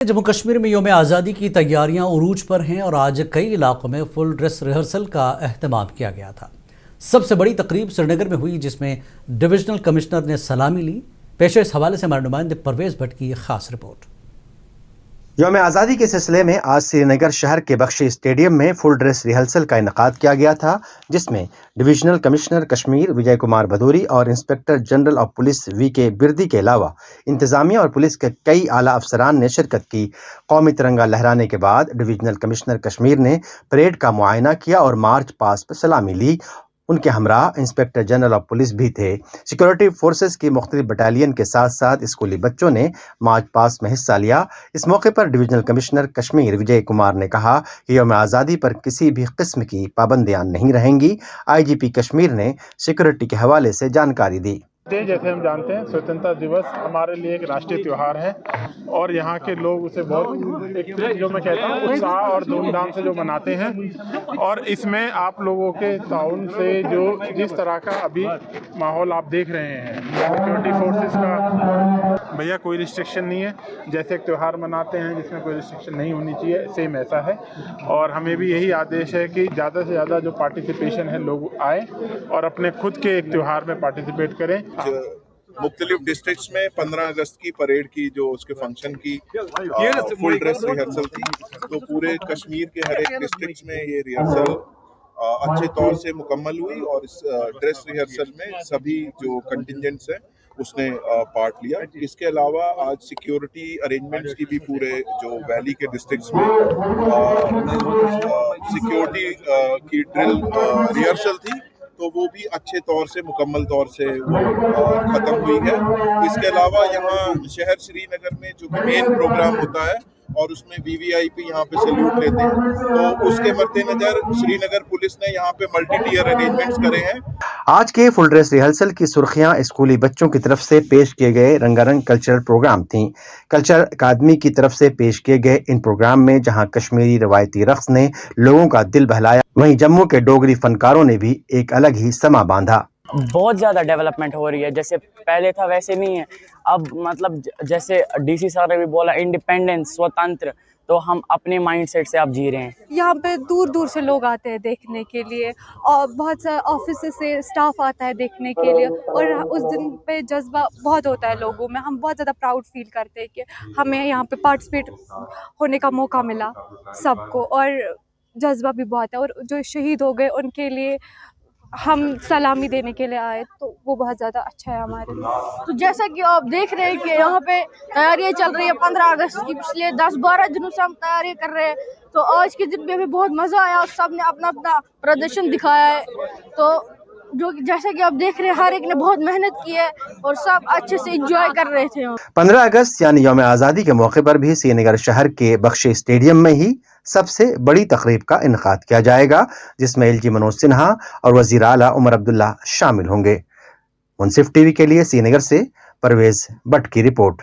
जम्मू कश्मीर में यौम आज़ादी की तैयारियां उरूज पर हैं और आज कई इलाकों में फुल ड्रेस रिहर्सल का अहतमाम किया गया था। सबसे बड़ी तकरीब श्रीनगर में हुई, जिसमें डिविजनल कमिश्नर ने सलामी ली। पेश इस हवाले से हमारे नुमाइंदे परवेज भट्ट की खास रिपोर्ट। यौम आज़ादी के सिलसिले में आज श्रीनगर शहर के बख्शी स्टेडियम में फुल ड्रेस रिहर्सल का इनेकाद किया गया था, जिसमें डिविजनल कमिश्नर कश्मीर विजय कुमार भदौरी और inspector general of police VK. Birdi के अलावा इंतजामिया और पुलिस के कई आला अफसरान ने शिरकत की। कौमी तिरंगा लहराने के बाद डिविजनल कमिश्नर कश्मीर ने परेड का मुआयना किया और मार्च पास्ट पर सलामी ली। उनके हमराह इंस्पेक्टर जनरल ऑफ पुलिस भी थे। सिक्योरिटी फोर्सेस की मुख्तलिफ बटालियन के साथ साथ स्कूली बच्चों ने मार्च पास्ट में हिस्सा लिया। इस मौके पर डिविजनल कमिश्नर कश्मीर विजय कुमार ने कहा कि यौम आज़ादी पर किसी भी किस्म की पाबंदियां नहीं रहेंगी। IGP कश्मीर ने सिक्योरिटी के हवाले से जानकारी दी। जैसे हम जानते हैं, स्वतंत्रता दिवस हमारे लिए एक राष्ट्रीय त्यौहार है और यहाँ के लोग उसे बहुत एक जो मैं कहता हूँ उत्साह और धूमधाम से जो मनाते हैं। और इसमें आप लोगों के ताउन से जो जिस तरह का अभी माहौल आप देख रहे हैं, सिक्योरिटी फोर्सेस का भैया कोई रिस्ट्रिक्शन नहीं है। जैसे एक त्यौहार मनाते हैं जिसमें कोई रिस्ट्रिक्शन नहीं होनी चाहिए, सेम ऐसा है। और हमें भी यही आदेश है कि ज़्यादा से ज़्यादा जो पार्टिसिपेशन है लोग आए और अपने खुद के एक त्यौहार में पार्टिसिपेट करें। मुख्तलिफ डिस्ट्रिक्ट्स में 15 अगस्त की परेड की जो उसके फंक्शन की फुल ड्रेस रिहर्सल थी, तो पूरे कश्मीर के हर एक डिस्ट्रिक्ट में ये रिहर्सल अच्छे तौर से मुकम्मल हुई और इस ड्रेस रिहर्सल में सभी जो कंटिजेंट्स हैं उसने पार्ट लिया। इसके अलावा आज सिक्योरिटी अरेंजमेंट्स की भी पूरे जो वैली के डिस्ट्रिक्ट्स में सिक्योरिटी की ड्रिल रिहर्सल थी, तो वो भी अच्छे तौर से मुकम्मल तौर से ख़त्म हुई है। इसके अलावा यहाँ शहर श्रीनगर में जो मेन प्रोग्राम होता है और उसमें VVIP यहाँ पे सैल्यूट लेते हैं, तो उसके मद्देनजर श्रीनगर पुलिस ने यहाँ पे मल्टी टियर अरेंजमेंट्स करे हैं। आज के फुल ड्रेस रिहर्सल की सुर्खियां स्कूली बच्चों की तरफ से पेश किए गए रंगारंग कल्चरल प्रोग्राम थीं। कल्चर अकादमी की तरफ से पेश किए गए इन प्रोग्राम में जहां कश्मीरी रवायती रक्स ने लोगों का दिल बहलाया, वहीं जम्मू के डोगरी फनकारों ने भी एक अलग ही समा बांधा। बहुत ज़्यादा डेवलपमेंट हो रही है, जैसे पहले था वैसे नहीं है अब। मतलब जैसे DC सर ने भी बोला, इंडिपेंडेंस, स्वतंत्र, तो हम अपने माइंडसेट से अब जी रहे हैं। यहाँ पे दूर दूर से लोग आते हैं देखने के लिए और बहुत सारे ऑफिस से स्टाफ आता है देखने के लिए, और उस दिन पे जज्बा बहुत होता है लोगों में। हम बहुत ज़्यादा प्राउड फील करते हैं कि हमें यहाँ पे पार्टिसिपेट होने का मौका मिला सबको, और जज्बा भी बहुत है। और जो शहीद हो गए उनके लिए हम सलामी देने के लिए आए, तो वो बहुत ज़्यादा अच्छा है हमारे लिए। तो जैसा कि आप देख रहे हैं कि यहाँ पे तैयारियां चल रही है 15 अगस्त की। पिछले 10-12 दिनों से हम तैयारी कर रहे हैं, तो आज के दिन में हमें बहुत मज़ा आया और सब ने अपना अपना प्रदर्शन दिखाया है। तो जो जैसा कि आप देख रहे हैं, हर एक ने बहुत मेहनत की है और सब अच्छे से एंजॉय कर रहे थे। 15 अगस्त यानी यौम आज़ादी के मौके पर भी श्रीनगर शहर के बख्शी स्टेडियम में ही सबसे बड़ी तकरीब का इनेकाद किया जाएगा, जिसमें LG मनोज सिन्हा और वज़ीर आला उमर अब्दुल्ला शामिल होंगे। मुंसिफ TV के लिए श्रीनगर से परवेज भट्ट की रिपोर्ट।